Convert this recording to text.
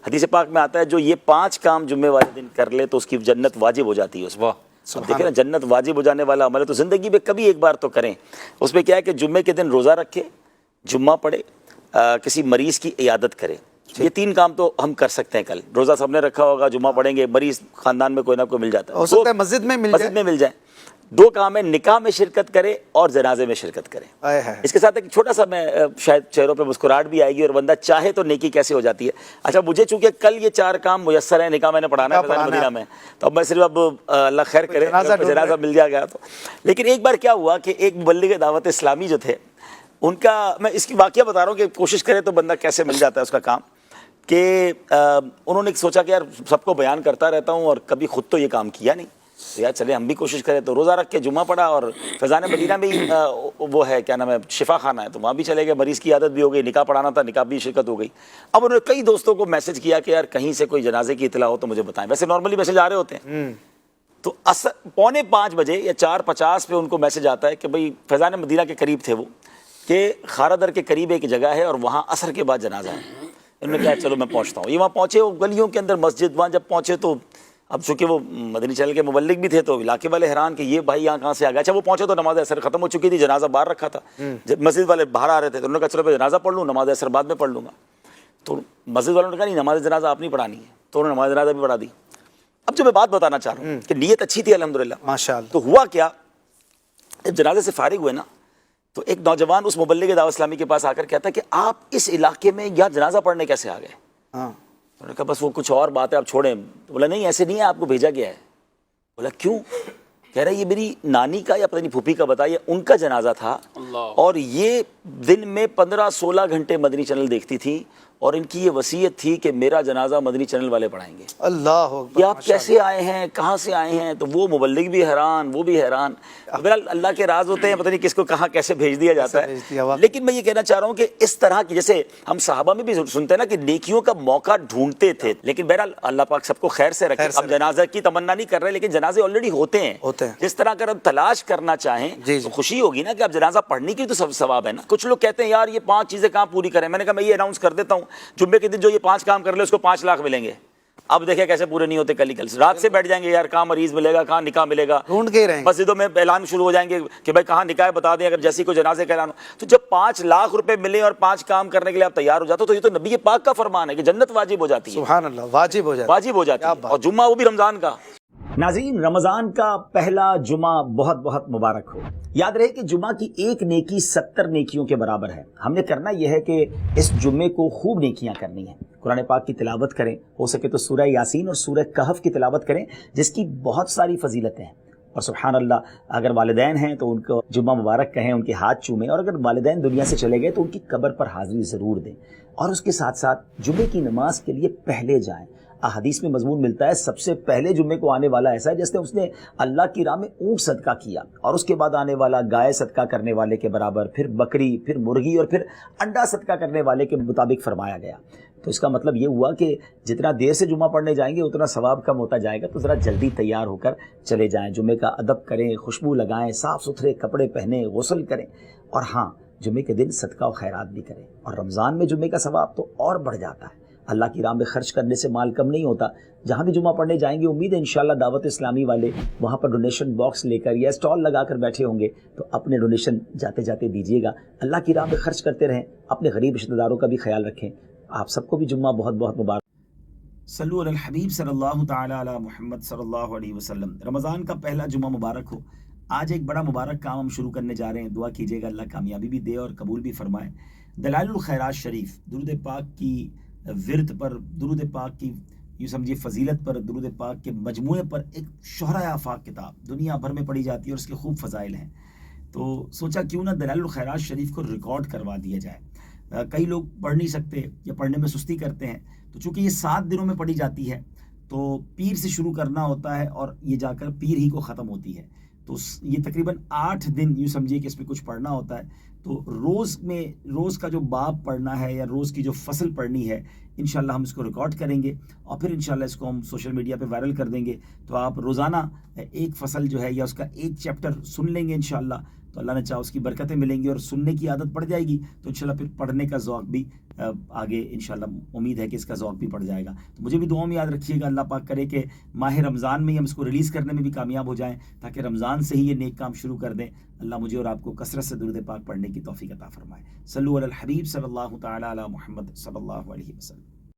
حدیث پاک میں آتا ہے جو یہ 5 کام جمعے والے دن کر لے تو اس کی جنت واجب ہو جاتی ہے اس پر. اب دیکھیں نا, جنت واجب ہو جانے والا عمل ہے تو زندگی میں کبھی ایک بار تو کریں. اس میں کیا ہے کہ جمعے کے دن روزہ رکھے, جمعہ پڑھے, کسی مریض کی عیادت کرے. یہ 3 کام تو ہم کر سکتے ہیں. کل روزہ سب نے رکھا ہوگا, جمعہ پڑھیں گے, مریض خاندان میں کوئی نہ کوئی مل جاتا ہے, ہو سکتا ہے مسجد میں مل جائے. 2 کام ہے, نکاح میں شرکت کرے اور جنازے میں شرکت کرے. اس کے ساتھ ایک چھوٹا سا, میں شاید چہروں پہ مسکراہٹ بھی آئے گی اور بندہ چاہے تو نیکی کیسے ہو جاتی ہے. اچھا مجھے چونکہ کل یہ 4 کام میسر ہیں, نکاح میں نے پڑھانا ہے فیضان مدینہ میں, تو اب میں صرف اب اللہ خیر کرے جنازہ مل جا گیا تو. لیکن ایک بار کیا ہوا کہ ایک مبلغ دعوت اسلامی جو تھے, ان کا میں اس کی واقعہ بتا رہا ہوں کہ کوشش کرے تو بندہ کیسے مل جاتا ہے اس کا کام, کہ انہوں نے سوچا کہ یار سب کو بیان کرتا رہتا ہوں اور کبھی خود تو یہ کام کیا نہیں, تو یار چلے ہم بھی کوشش کریں. تو روزہ رکھ کے جمعہ پڑھا, اور فیضان مدینہ میں وہ ہے کیا نام ہے, شفا خانہ ہے, تو وہاں بھی چلے گئے, مریض کی عادت بھی ہو گئی, نکاح پڑھانا تھا, نکاح بھی شرکت ہو گئی. اب انہوں نے کئی دوستوں کو میسج کیا کہ یار کہیں سے کوئی جنازے کی اطلاع ہو تو مجھے بتائیں. ویسے نارملی میسج آ رہے ہوتے ہیں. تو 4:45 بجے یا 4:50 پہ ان کو میسج آتا ہے کہ بھئی فیضان مدینہ کے قریب تھے وہ, کہ خارا در کے قریب ایک جگہ ہے اور وہاں عصر کے بعد جنازہ ہے. انہوں نے کہا چلو میں پہنچتا ہوں. یہ وہاں پہنچے, وہ گلیوں کے اندر مسجد, وہاں جب پہنچے تو اب چونکہ وہ مدنی چینل کے مبلغ بھی تھے تو علاقے والے حیران کہ یہ بھائی یہاں کہاں سے آ گیا. اچھا وہ پہنچے تو نماز عصر ختم ہو چکی تھی, جنازہ باہر رکھا تھا. جب مسجد والے باہر آ رہے تھے تو انہوں نے کہا چلو میں جنازہ پڑھ لوں, نماز عصر بعد میں پڑھ لوں گا. تو مسجد والوں نے کہا نہیں, نماز جنازہ آپ نہیں پڑھانی ہے, تو انہوں نے نماز جنازہ بھی پڑھا دی. اب جو میں بات بتانا چاہ رہا ہوں کہ نیت اچھی تھی الحمدللہ ماشاءاللہ. تو ہوا کیا, جب جنازے سے فارغ ہوئے نا تو ایک نوجوان اس مبلغ دعوت اسلامی کے پاس آ کر کہتا ہے کہ آپ اس علاقے میں یا جنازہ پڑھنے کیسے آ گئے؟ انہوں نے کہا بس وہ کچھ اور بات ہے, آپ چھوڑیں. بولا نہیں ایسے نہیں ہے, آپ کو بھیجا گیا ہے. بولا کیوں؟ کہہ رہا ہے یہ میری نانی کا یا پتہ نہیں پھوپھی کا بتایا, ان کا جنازہ تھا اور یہ دن میں 15-16 گھنٹے مدنی چینل دیکھتی تھی اور ان کی یہ وصیت تھی کہ میرا جنازہ مدنی چینل والے پڑھائیں گے. اللہ یہ آپ کیسے آئے ہیں, کہاں سے آئے ہیں؟ تو وہ مبلغ بھی حیران, وہ بھی حیران. بہرحال اللہ کے راز ہوتے ہیں, پتہ نہیں کس کو کہاں کیسے بھیج دیا جاتا ہے. لیکن میں یہ کہنا چاہ رہا ہوں کہ اس طرح کی, جیسے ہم صحابہ میں بھی سنتے ہیں نا کہ نیکیوں کا موقع ڈھونڈتے تھے, لیکن بہرحال اللہ پاک سب کو خیر سے رکھے. ہم جنازہ کی تمنا نہیں کر رہے, لیکن جنازے آلریڈی ہوتے ہیں. جس طرح اگر ہم تلاش کرنا چاہیں تو خوشی ہوگی نا کہ اب جنازہ پڑھنے کی تو ثواب ہے نا. کچھ لوگ کہتے ہیں یار یہ 5 چیزیں کہاں پوری کریں. میں نے کہا میں یہ اناؤنس کر دیتا ہوں, جمعے کے دن جو یہ 5 کام کر لے اس کو 5 لاکھ ملیں گے. اب دیکھیں کیسے پورے نہیں ہوتے. کل رات سے بیٹھ جائیں گے, یار کہاں مریض ملے گا, کہاں نکاح ملے گا, ڈھونڈ کے رہیں گے. مسجدوں میں اعلان شروع ہو جائیں گے کہ بھائی کہاں نکاح بتا دیں, اگر جیسی کوئی جنازے کا اعلان ہو. تو جب 5 لاکھ روپے ملے اور 5 کام کرنے کے لیے آپ تیار ہو جاتے ہو تو یہ تو نبی پاک کا فرمان ہے کہ جنت واجب ہو جاتی ہے. سبحان اللہ, واجب ہو جاتی ہے. اور جمعہ وہ بھی رمضان کا. ناظرین, رمضان کا پہلا جمعہ بہت بہت مبارک ہو. یاد رہے کہ جمعہ کی ایک نیکی 70 نیکیوں کے برابر ہے. ہم نے کرنا یہ ہے کہ اس جمعے کو خوب نیکیاں کرنی ہیں. قرآن پاک کی تلاوت کریں, ہو سکے تو سورہ یاسین اور سورہ کہف کی تلاوت کریں جس کی بہت ساری فضیلتیں ہیں. اور سبحان اللہ, اگر والدین ہیں تو ان کو جمعہ مبارک کہیں, ان کے ہاتھ چومیں, اور اگر والدین دنیا سے چلے گئے تو ان کی قبر پر حاضری ضرور دیں. اور اس کے ساتھ ساتھ جمعے کی نماز کے لیے پہلے جائیں. احادیث میں مضمون ملتا ہے سب سے پہلے جمعے کو آنے والا ایسا ہے جس نے اس نے اللہ کی راہ میں اونٹ صدقہ کیا, اور اس کے بعد آنے والا گائے صدقہ کرنے والے کے برابر, پھر بکری, پھر مرغی, اور پھر انڈا صدقہ کرنے والے کے مطابق فرمایا گیا. تو اس کا مطلب یہ ہوا کہ جتنا دیر سے جمعہ پڑھنے جائیں گے اتنا ثواب کم ہوتا جائے گا. تو ذرا جلدی تیار ہو کر چلے جائیں, جمعے کا ادب کریں, خوشبو لگائیں, صاف ستھرے کپڑے پہنیں, غسل کریں, اور ہاں جمعے کے دن صدقہ و خیرات بھی کریں. اور رمضان میں جمعے کا ثواب تو اور بڑھ جاتا ہے. اللہ کی راہ میں خرچ کرنے سے مال کم نہیں ہوتا. جہاں بھی جمعہ پڑھنے جائیں گے, امید ہے انشاءاللہ دعوت اسلامی والے وہاں پر ڈونیشن باکس لے کر یا اسٹال لگا کر بیٹھے ہوں گے, تو اپنے ڈونیشن جاتے جاتے دیجیے گا. اللہ کی راہ میں خرچ کرتے رہیں, اپنے غریب رشتہ داروں کا بھی خیال رکھیں. آپ سب کو بھی جمعہ بہت بہت مبارک. صلو علی الحبیب صلی اللہ تعالی علی محمد صلی اللہ علیہ وسلم. رمضان کا پہلا جمعہ مبارک ہو. آج ایک بڑا مبارک کام ہم شروع کرنے جا رہے ہیں. دعا کیجیے گا اللہ کامیابی بھی دے اور قبول بھی فرمائے. دلائل الخیرات شریف, درود پاک کی ورد پر, درود پاک کی یوں سمجھیے فضیلت پر, درود پاک کے مجموعے پر ایک شہرۂ آفاق کتاب دنیا بھر میں پڑھی جاتی ہے اور اس کے خوب فضائل ہیں. تو سوچا کیوں نہ دلائل الخیرات شریف کو ریکارڈ کروا دیا جائے. کئی لوگ پڑھ نہیں سکتے یا پڑھنے میں سستی کرتے ہیں, تو چونکہ یہ 7 دنوں میں پڑھی جاتی ہے تو پیر سے شروع کرنا ہوتا ہے اور یہ جا کر پیر ہی کو ختم ہوتی ہے. تو یہ تقریباً 8 دن یوں سمجھیے کہ اس میں کچھ پڑھنا ہوتا ہے. تو روز کا جو باب پڑھنا ہے یا روز کی جو فصل پڑھنی ہے, انشاءاللہ ہم اس کو ریکارڈ کریں گے اور پھر انشاءاللہ اس کو ہم سوشل میڈیا پہ وائرل کر دیں گے. تو آپ روزانہ ایک فصل جو ہے یا اس کا ایک چیپٹر سن لیں گے انشاءاللہ. تو اللہ نے چاہا اس کی برکتیں ملیں گی اور سننے کی عادت پڑ جائے گی تو انشاءاللہ پھر پڑھنے کا ذوق بھی آگے انشاءاللہ امید ہے کہ اس کا ذوق بھی پڑ جائے گا. تو مجھے بھی دعاؤں میں یاد رکھیے گا, اللہ پاک کرے کہ ماہ رمضان میں ہم اس کو ریلیز کرنے میں بھی کامیاب ہو جائیں تاکہ رمضان سے ہی یہ نیک کام شروع کر دیں. اللہ مجھے اور آپ کو کثرت سے درود پاک پڑھنے کی توفیق عطا فرمائے. صلو علی الحبیب صلی اللہ تعالی علی محمد صلی اللہ علیہ وسلم.